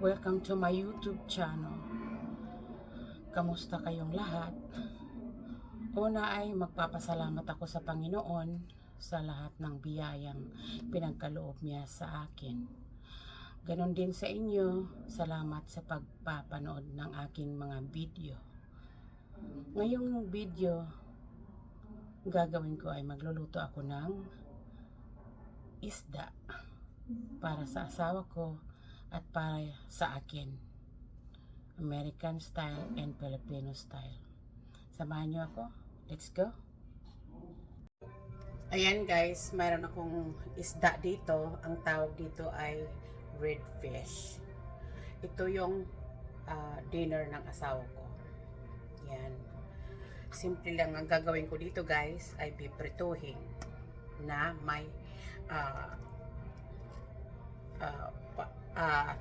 Welcome to my YouTube channel. Kamusta kayong lahat? Una ay magpapasalamat ako sa Panginoon sa lahat ng biyayang pinagkaloob niya sa akin. Ganon din sa inyo, salamat sa pagpapanood ng aking mga video. Ngayong video, gagawin ko ay magluluto ako ng isda para sa asawa ko at para sa akin. American style and Filipino style. Samahan niyo ako. Let's go. Ayan guys, mayroon akong isda dito. Ang tawag dito ay red fish. Ito yung dinner ng asawa ko. Yan. Simple lang ang gagawin ko dito guys ay piprituhin na may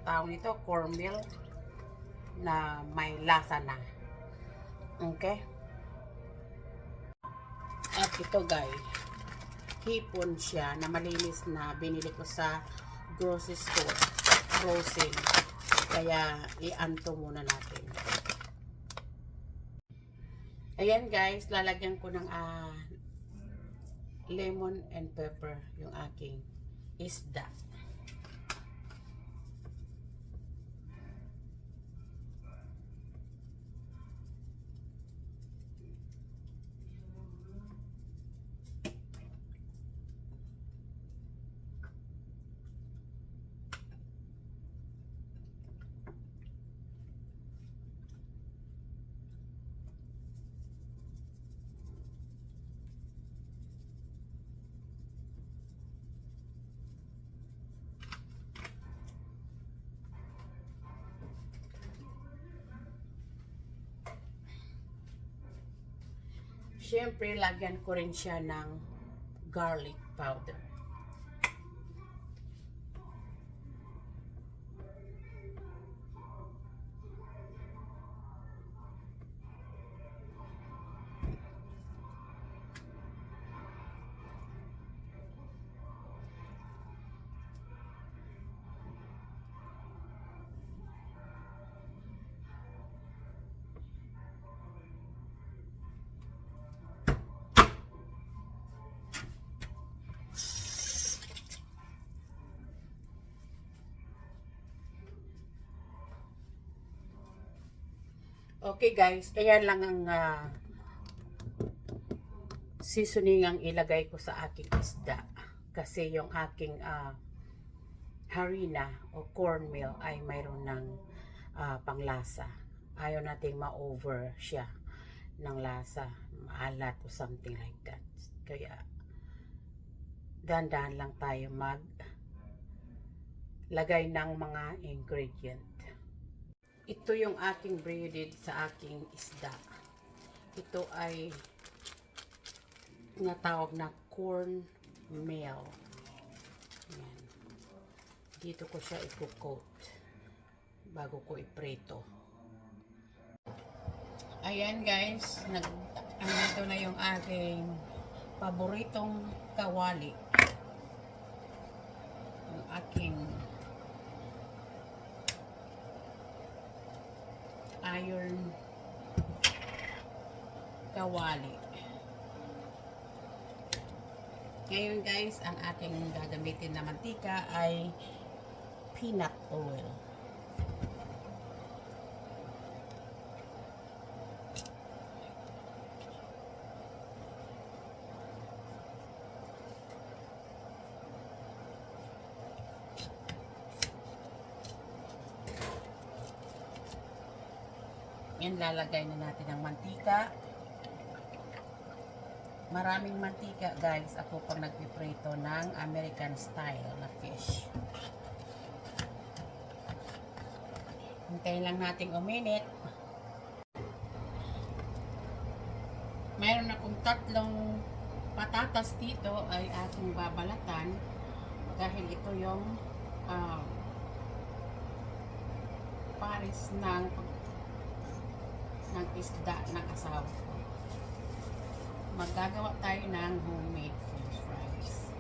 tawag nito cornmeal na may lasa na. Okay? At ito guys, hipon siya na malinis na binili ko sa grocery store, frozen. Kaya ianto muna natin. Ayan guys, lalagyan ko ng lemon and pepper yung aking isda. Siyempre, lagyan ko rin siya ng garlic powder. Okay guys, ayan lang ang seasoning ang ilagay ko sa aking isda. Kasi yung aking harina o cornmeal ay mayroon ng panglasa. Ayaw nating ma-over siya ng lasa, maalat o something like that. Kaya dahan-dahan lang tayo lagay ng mga ingredient. Ito yung aking breaded sa aking isda. Ito ay natawag na cornmeal. Ayan. Dito ko siya i-coat bago ko iprito. Ayan guys, ito na yung aking paboritong kawali. Yung aking iron kawali. Ngayon guys, ang aking gagamitin na mantika ay peanut oil. Yan, lalagay na natin ang mantika. Maraming mantika guys ako pag nagpiprito ng American style na fish. Hintayin lang natin uminit. Mayroon akong 3 patatas dito ay ating babalatan dahil ito yung pares ng isda ng asawa ko. Maggagawa tayo ng homemade french fries.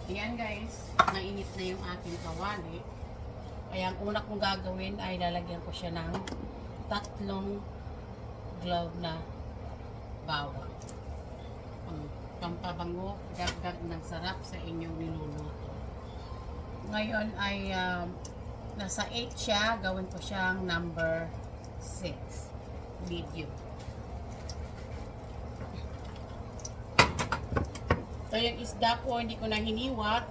Ayan guys, mainit na yung aking kawali. Kaya ang una kong gagawin ay lalagyan ko siya ng 3 clove na bawang. Pampabango, dagdag ng sarap sa inyong niluluto. Ngayon ay nasa 8 siya, gawin ko siyang number 6, medium. So yung isda ko, hindi ko na hiniwat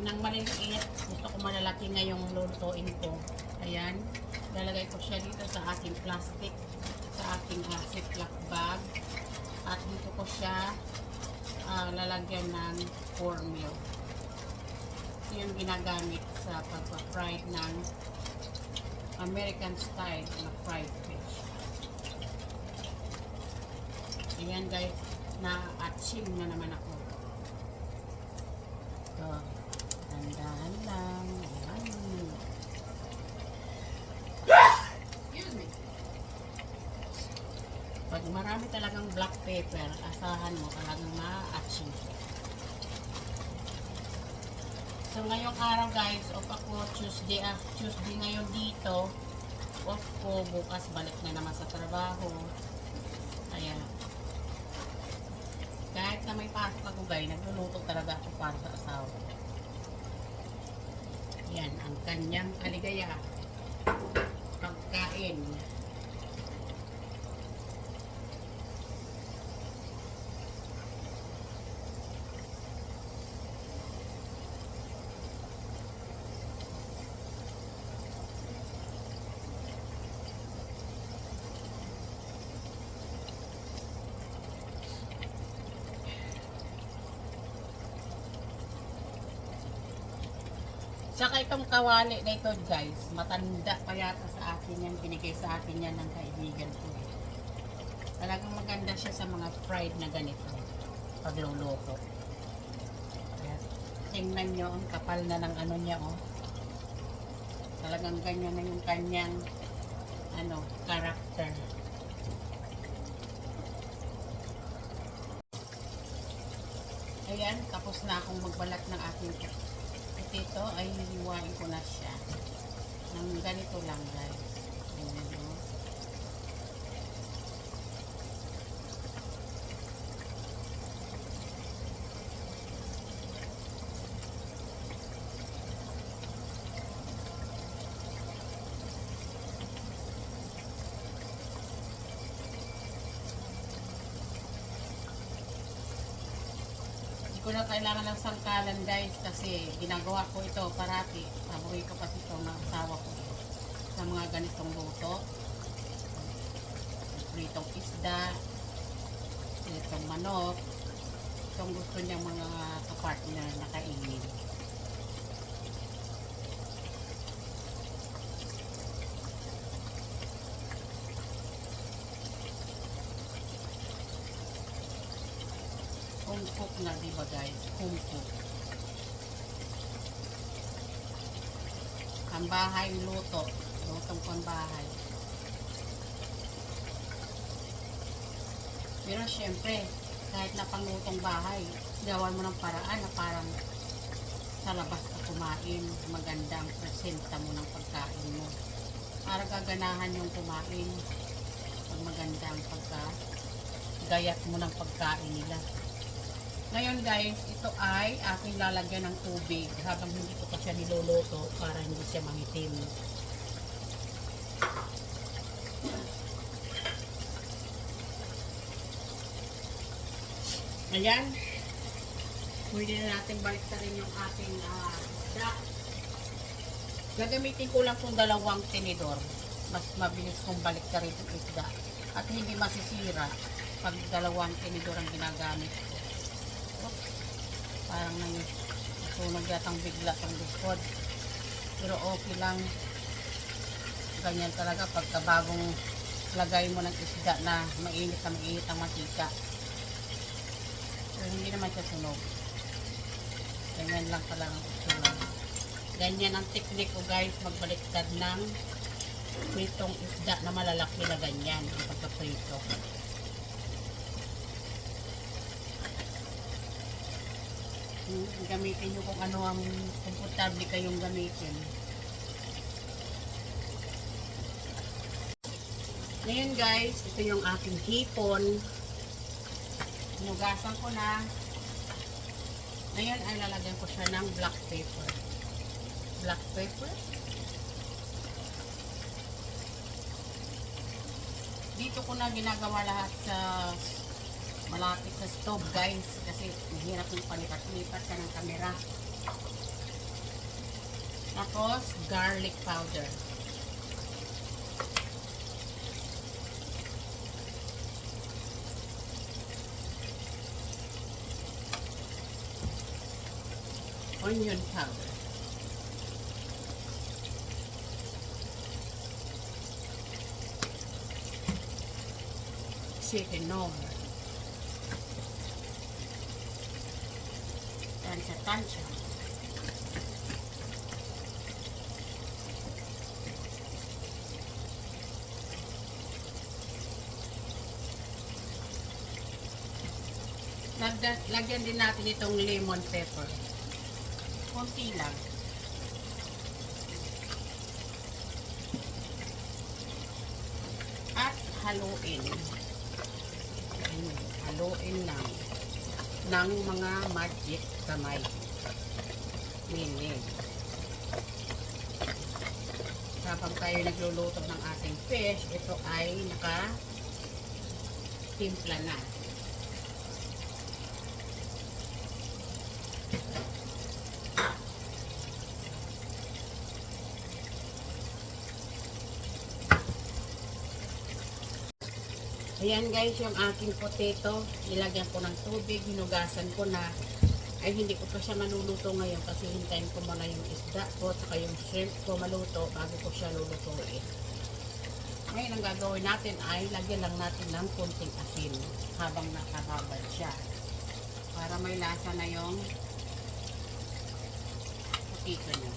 nang maliliit. Gusto ko malalaki na yung lulutuin ko. Ayan, lalagay ko siya dito sa aking plastic, sa aking ziploc bag. At dito ko siya lalagyan ng cornmeal. Ito yung ginagamit sa pagpa-fried ng American style na fried fish. Ayan guys, na-aching na naman ako. So, dandahan lang. Ayan. Excuse me. Pag marami talagang black pepper, asahan mo talagang ma-aching. So, ngayong araw guys, off ako Tuesday ngayon dito. Off ko, bukas balik na naman sa trabaho. Kaya, kahit na may pasok ako guys, nagluluto talaga ako para sa asawa. Yan, ang kanyang kaligaya. Pagkain. Saka itong kawali na ito guys, matanda pa yata sa akin yan, binigay sa akin yan ng kaibigan ko. Talagang maganda siya sa mga fried na ganito, pagluluto. Kaya, tingnan nyo, ang kapal na ng ano niya oh. Talagang ganyan na yung kanyang character. Ayan, tapos na akong magbalat ng aking ito ay hihiwain ko na siya ng ganito lang guys. Ayan, no? Ko na kailangan ng sangkalan guys kasi ginagawa ko ito parati. Paborito ko kasi ito ng asawa ko sa mga ganitong luto. Pritong isda, itong manok, itong gusto niyang mga kapartner na kainin. Home cook na, diba guys? Home cook. Ang bahay luto. Lutong pambahay. Pero syempre, kahit na panglutong bahay, gawan mo ng paraan na parang sa labas ka kumain, magandang presenta mo ng pagkain mo. Para gaganahan yung kumain pag magandang gayat mo ng pagkain nila. Ngayon guys, ito ay aking lalagyan ng tubig habang hindi ko pa siya niluluto para hindi siya mangitim. Ayan. Pwede na natin baliktarin yung ating isda. Gagamitin ko lang itong 2 tinidor. Mas mabilis kong baliktarin yung isda. At hindi masisira pag 2 tinidor ang ginagamit ko. Parang nasunog yatang bigla ang likod. Pero okay lang. Ganyan talaga pagka bagong lagay mo ng isda na mainit ang mantika. Pero hindi naman siya sunog. Ganyan lang pala ang itsura. Ganyan ang technique ko guys, magbaliktad ng pritong isda na malalaki na ganyan ang pagkaprito. Gamitin nyo kung ano ang komportable kayong gamitin. Ngayon guys, ito yung aking hipon. Hinugasan ko na. Ngayon ay lalagyan ko siya ng black pepper. Black pepper. Dito ko na ginagawa lahat sa malapit sa stove guys. Kasi mahirap yung palipat-lipat ka ng camera. Tapos, garlic powder. Onion powder. Seasoning. Tansya-tansya. Lagyan din natin itong lemon pepper. Konti lang. At haluin. Haluin ng mga magic kamay. Minute. Habang tayo nagluluto ng ating fish, ito ay naka-timpla na. Ayan guys, yung aking potato, nilagyan ko ng tubig, hinugasan ko na. Ay hindi ko pa siya maluluto ngayon kasi hintayin ko muna yung isda ko at yung shrimp ko maluto bago ko siya lulutuin. Ngayon ang gagawin natin ay lagyan lang natin ng konting asin habang nakababad siya. Para may lasa na yung potato niya.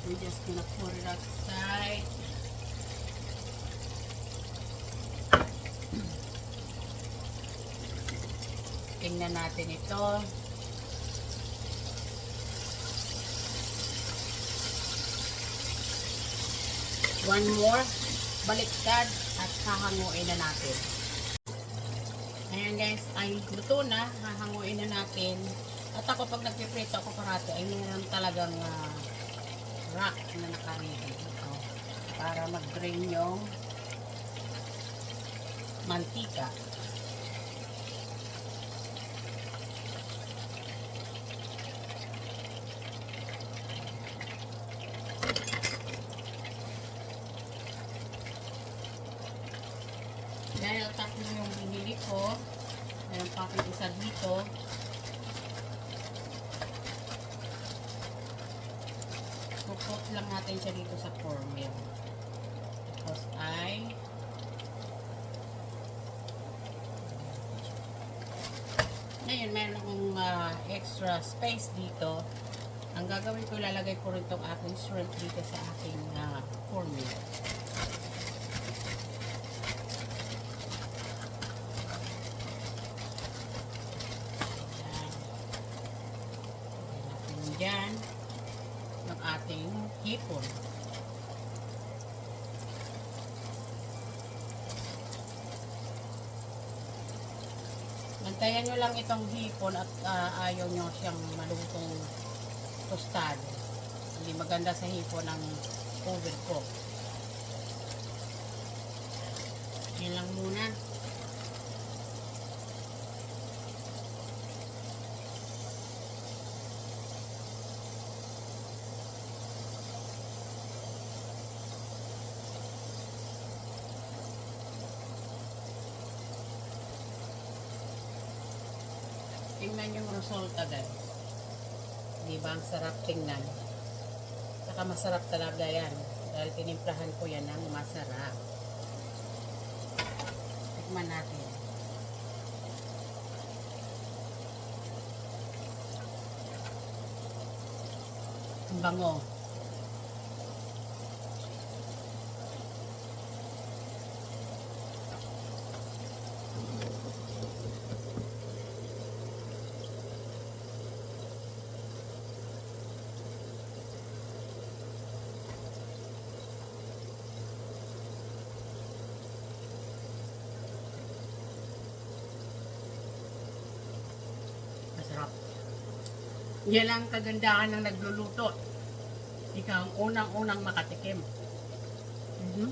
We're just gonna pour it outside. Tingnan natin ito. One more. Baliktad at hahanguin na natin. Ayan guys, ay luto na. Hahanguin na natin. At ako pag nagpiprito ako parati ay meron talagang rack na nakaready dito. Para mag-drain yung mantika. Dahil tatlo yung binili ko, mayroon pa akong isa dito. Pupot lang natin siya dito sa cornmeal. Tapos ay ngayon meron akong extra space dito. Ang gagawin ko, ilalagay ko rin itong aking shrimp dito sa aking cornmeal. Yan ng ating hipon. Bantayan nyo lang itong hipon at ayaw nyo siyang malutong tostado. Hindi maganda sa hipon ang overcook. Yan lang muna. Tingnan yung resulta guys. Diba ang sarap tingnan. Saka masarap talaga yan. Dahil tinimplahan ko yan ng masarap. Tikman natin. Ang bango. Yan ang kagandahan ng nagluluto. Ikaw ang unang-unang makatikim. Mhm.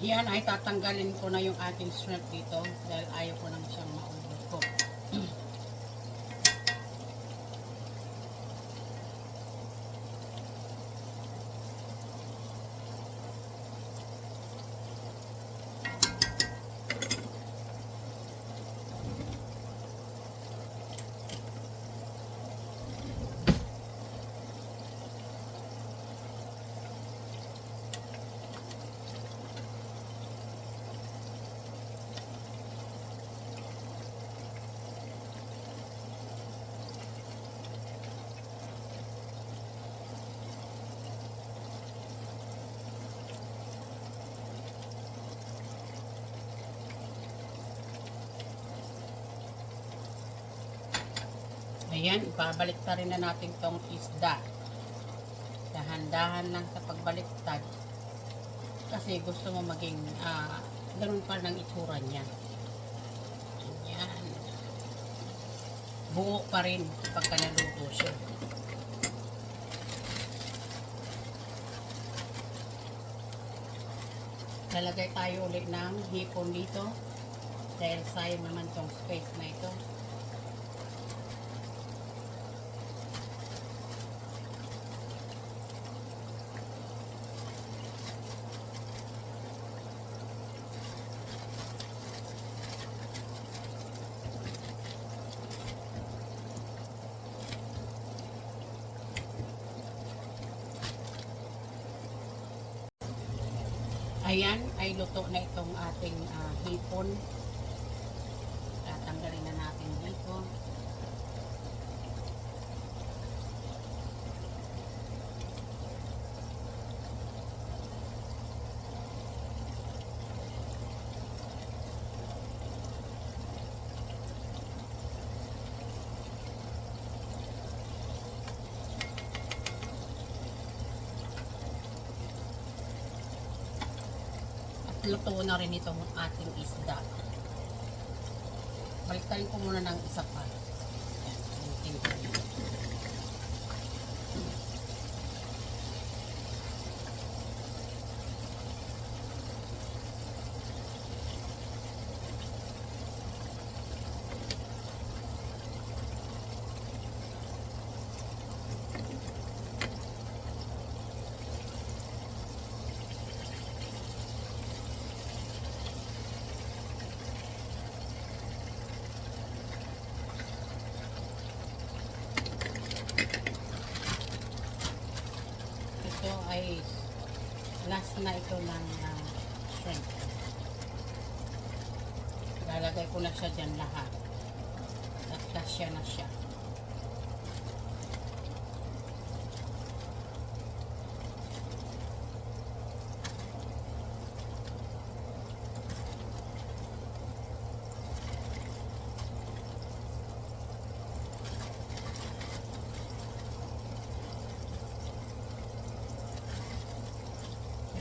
Yan ay tatanggalin ko na yung ating shrimp dito dahil ayaw ko nang siyang ma-overcook. Ayan, ibabaliktad rin na natin tong isda. Dahan-dahan lang sa pagbaliktad. Kasi gusto mo maging ganun pa ng itsura niya. Ayan. Buo pa rin pagka naluto siya. Lalagay tayo ulit ng hipon dito. Dahil sayang naman tong space na ito. Ayan, ay luto na itong ating hipon. Tatanggalin na natin dito. Luto na rin itong ating isda. Baliktarin ko muna ng isa pa. Ayan, ito ay last na ito ng shrimp. Lalagay ko na siya dyan lahat. At kasya na siya.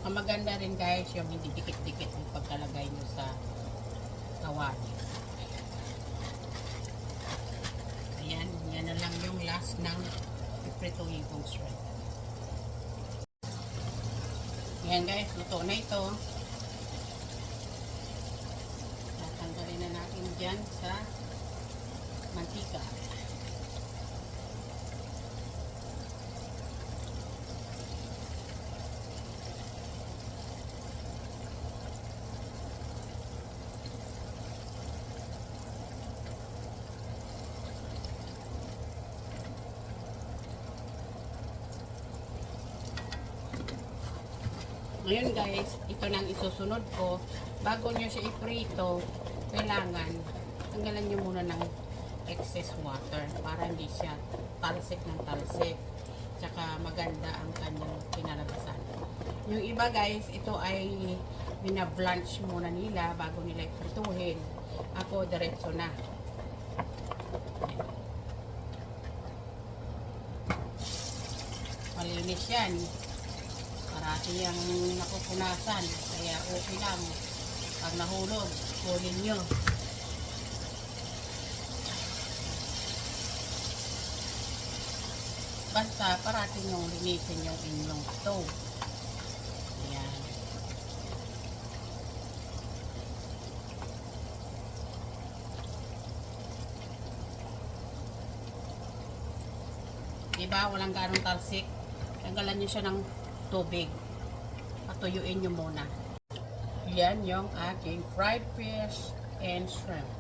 Ang maganda rin guys yung hindi dikit-dikit yung pagkalagay nyo sa kawali. Ayan, yan na lang yung last ng iprituhin kong shrimp. Ayan guys, luto na ito. Tatanggalin na natin dyan sa mantika. Ngayon guys, ito nang isusunod ko. Bago nyo siya iprito, kailangan tanggalan nyo muna ng excess water para hindi siya talsik ng talsik. Tsaka maganda ang kanyang kinalabasan. Yung iba guys, ito ay binablanch muna nila bago nila iprituhin. Ako, diretso na. Malinis yan. Parati ang napupunasan. Kaya okay lang. Pag nahulog, kunin nyo. Basta parating yung linisin yung inyong stove. Ayan. Diba? Walang ganong talsik. Tanggalan nyo siya ng tubig. Patuyuin nyo muna. Yan yung aking fried fish and shrimp.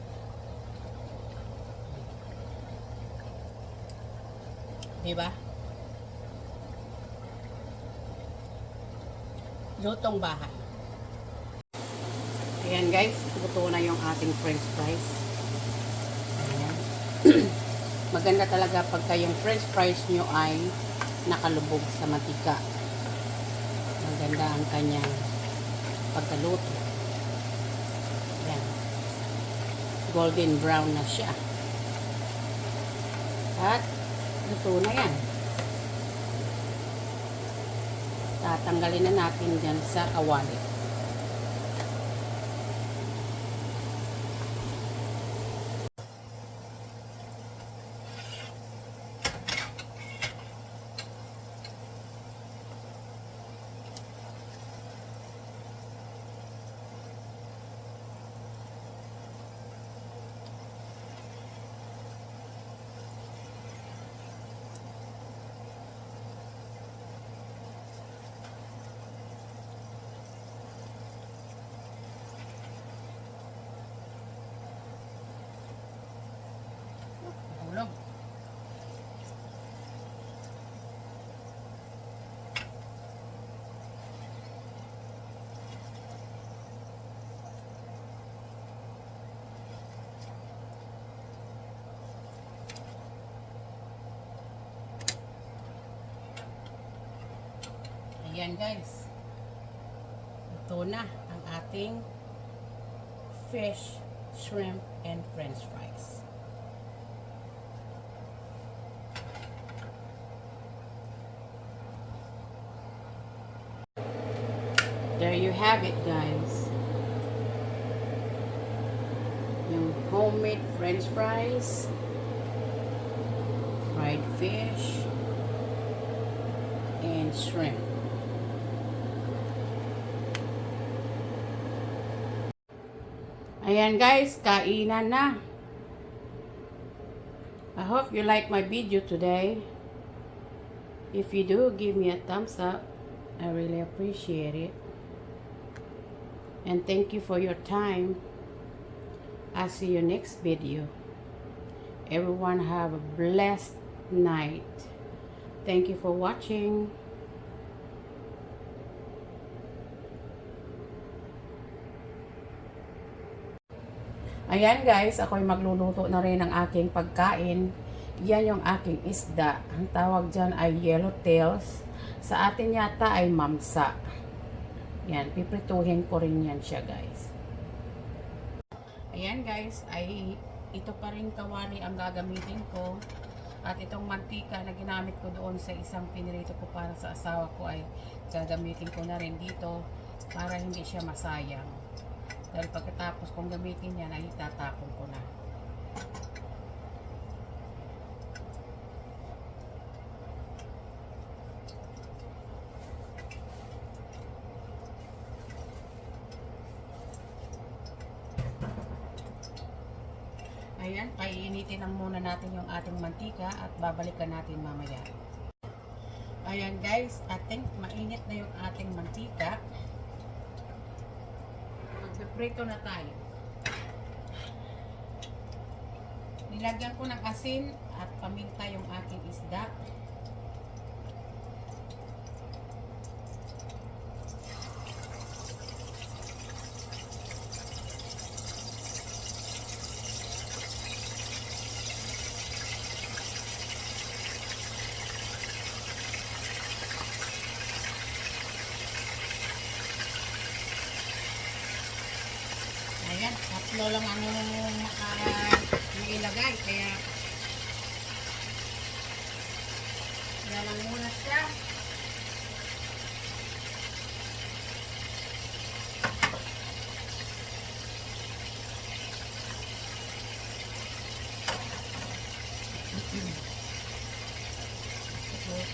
Diba? Lutong bahay. Ayan guys, luto na yung ating french fries. Ayan. Maganda talaga pagka yung french fries nyo ay nakalubog sa mantika. Maganda ang kanyang pagkaluto. Ayan. Golden brown na siya. At luto na yan. Tatanggalin na natin dyan sa kawali. Hulog. Ayan guys. Ito na ang ating fish, shrimp, and french fries. There you have it guys. Yung homemade french fries, fried fish, and shrimp. Ayan guys, kainan na. I hope you like my video today. If you do, give me a thumbs up. I really appreciate it. And thank you for your time. I'll see you next video. Everyone have a blessed night. Thank you for watching. Ayan guys, ako'y magluluto na rin ng aking pagkain. Yan yung aking isda. Ang tawag dyan ay yellowtails. Sa atin yata ay mamsa. Yan, piprituhin ko rin yan siya guys. Ayan guys, ay ito pa rin kawali ang gagamitin ko. At itong mantika na ginamit ko doon sa isang pinirito ko para sa asawa ko ay gagamitin ko na rin dito para hindi siya masayang. Dahil pagkatapos kong gamitin yan ay itatapon ko na. Ayan, painitin lang muna natin yung ating mantika at babalikan natin mamaya. Ayan guys, ating mainit na yung ating mantika. Magpiprito na tayo. Nilagyan ko ng asin at paminta yung aking isda. Ayan, tatlo lang ang ilagay, kaya yan lang muna siya.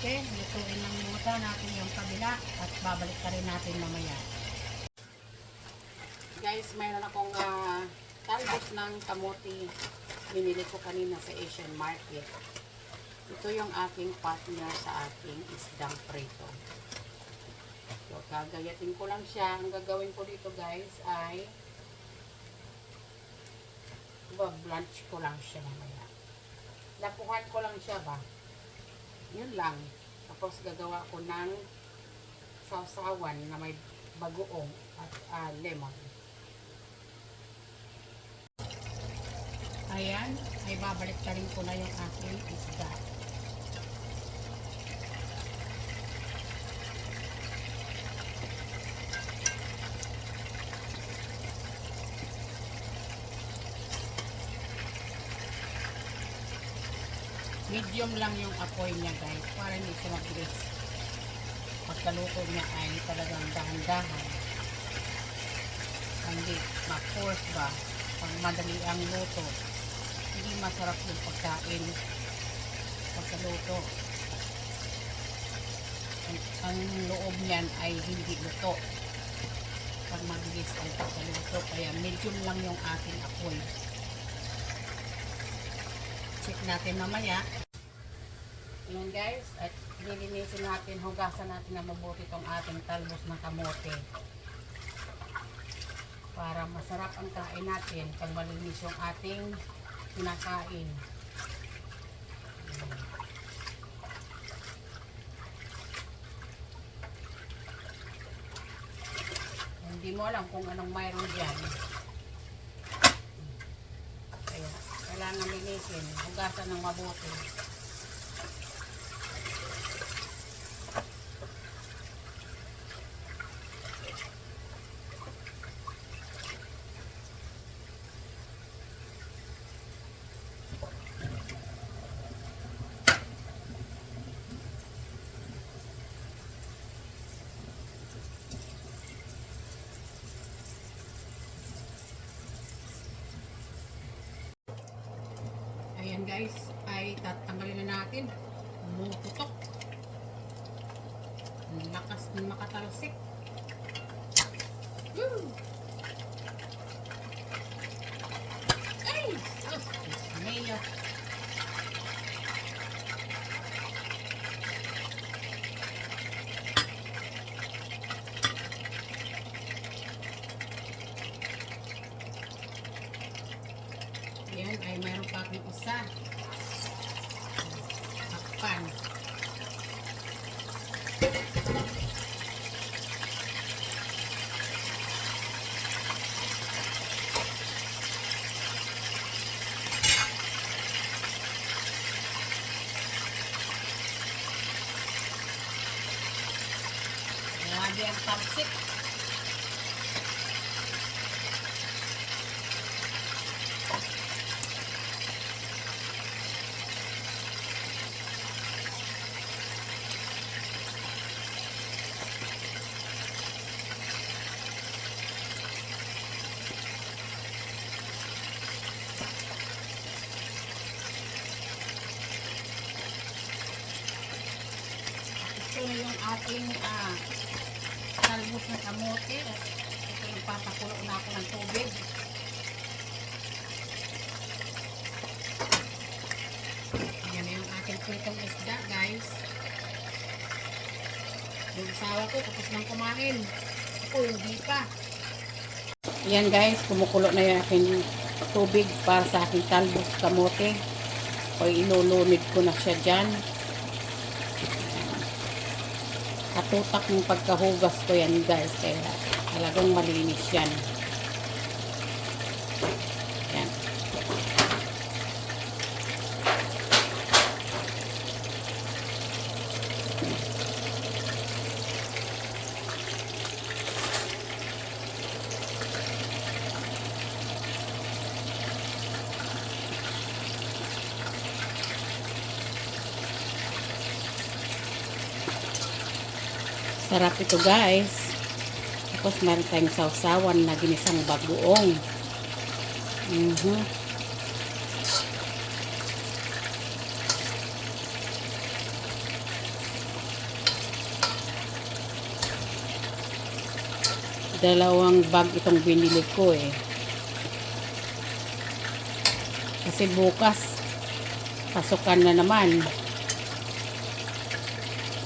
kamote. Lutuin lang muna natin yung kabila at babalik ka rin natin mamaya. Guys, mayroon akong talbos ng kamote. Binili ko kanina sa Asian Market. Ito yung aking partner sa ating isdang prito. So, gagayatin ko lang siya. Ang gagawin ko dito guys ay blanch ko lang siya mamaya. Lapuhan ko lang siya ba? Yun lang. Tapos gagawa ko ng sausawan na may bagoong at lemon. Ayan, ay babalik ka rin ko na yung aking isda. Medium lang yung apoy niya guys, para hindi siya mabilis. Pagkaluto niya ay talagang dahan-dahan. Hindi ma-force ba, pag madali ang luto, hindi masarap yung pagkain pagkaluto. Ang loob niyan ay hindi luto pag mabilis ang pagkaluto, kaya medium lang yung ating apoy. Check natin mamaya. Ayan guys, at lilinisin natin, hugasan natin na mabuti itong ating talbos ng kamote para masarap ang kain natin pag malinis yung ating kinakain. Hindi mo alam kung anong mayroon dyan, kaya kailangan linisin, hugasan ng mabuti. Ayan guys, ay tatanggalin na natin. Bumuputok. Ang lakas ng makatalsik. Woo! Ay! Sus! Mayo! Ayan, ay mayroon pa akong isa. Takpan. Grabe ang tapsik. Ito na yung ating talbos na kamote. Ito yung papakulo na ako ng tubig. Ayan na yung ating pritong isda guys. Yung asawa ko tapos nang kumain. Ako hindi pa. Ayan guys, kumukulo na yung aking tubig para sa aking talbos kamote. O ilulunid ko na siya dyan. Katutak ng pagkahugas ko yan guys, kaya talagang malinis yan. Yan. Sarap ito guys. Tapos meron tayong sausawan na ginisang bagoong. 2 bag itong binili ko eh. Kasi bukas, pasukan na naman.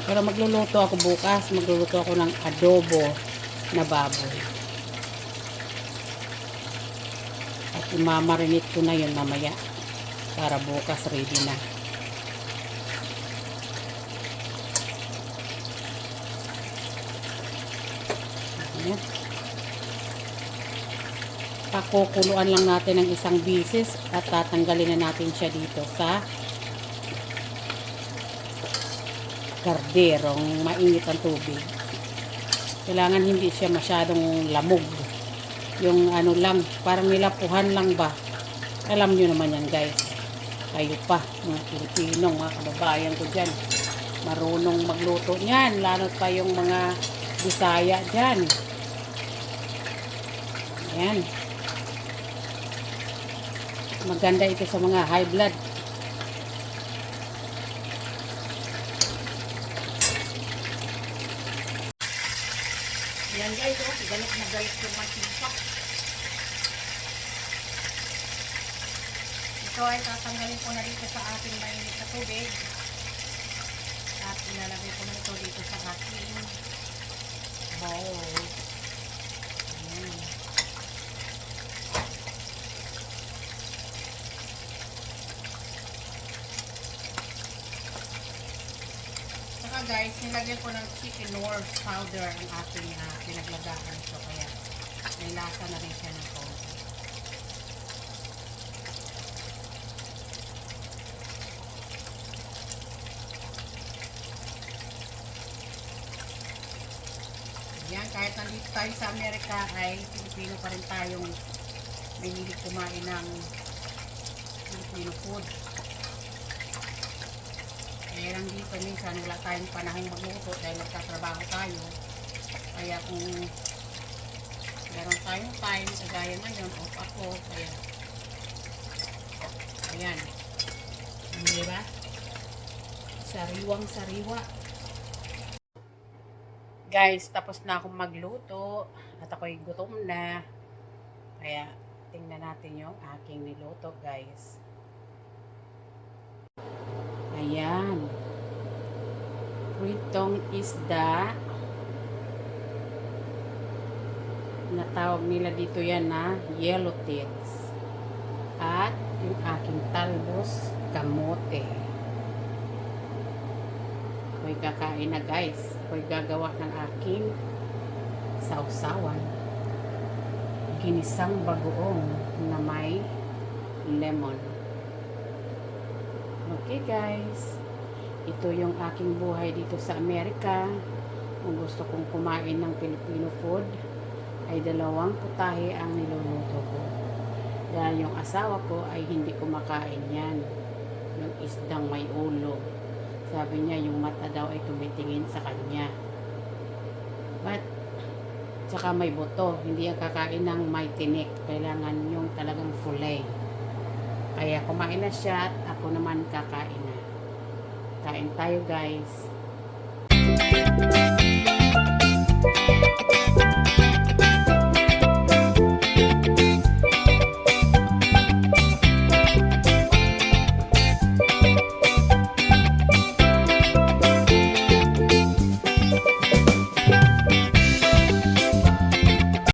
Pero magluluto ako bukas. Magluluto ako ng adobo na baboy. At imamarinate ko na yun mamaya. Para bukas ready na. Ayan. Pakukuluan lang natin ng isang bisis at tatanggalin na natin siya dito sa karderong mainit ang tubig. Kailangan hindi siya masyadong lamog. Yung ano lang, parang nilapuhan lang ba. Alam nyo naman yan guys. Kayo pa, mga Pilipino, mga kababayan ko dyan. Marunong magluto niyan. Lalo pa yung mga Bisaya dyan. Ayan. Maganda ito sa mga high blood. Yan guys, oh, galit na galit yung mantika. Ito ay tatanggalin ko na dito sa ating mainit na tubig. At ilalagay ko na ito dito sa ating bowl. Ayan. Saka guys, nilagyan ko ng chicken nor powder ang ating pinaglagaan ito. Kaya may lasa na rin siya ng konti. Yan, kahit nandito tayo sa Amerika ay Pilipino pa rin tayong may hilig kumain ng Filipino food. Kaya lang dito minsan wala tayong panahon magluto dahil nagtatrabaho tayo. Kaya kung meron tayong time, kagaya ngayon, off ako, kaya ayan. Diba? Sariwang sariwa. Guys, tapos na akong magluto at ako'y gutom na. Kaya tingnan natin yung aking niluto guys. Ayan. Pritong isda. Natawag nila dito yan na yellow tits. At yung aking talbos kamote. Ako'y kakain na guys. Ako'y gagawa ng aking sausawan. Ginisang bagoong na may lemon. Okay guys. Ito yung aking buhay dito sa Amerika. Kung gusto kong kumain ng Filipino food, ay 2 putahe ang niluluto ko. Dahil yung asawa ko ay hindi kumakain yan. Yung isdang may ulo. Sabi niya yung mata daw ay tumitingin sa kanya. But, tsaka may buto. Hindi ang kakain ng may tinik. Kailangan yung talagang fillet. Kaya kumain na siya at ako naman kakain na. Kain tayo guys.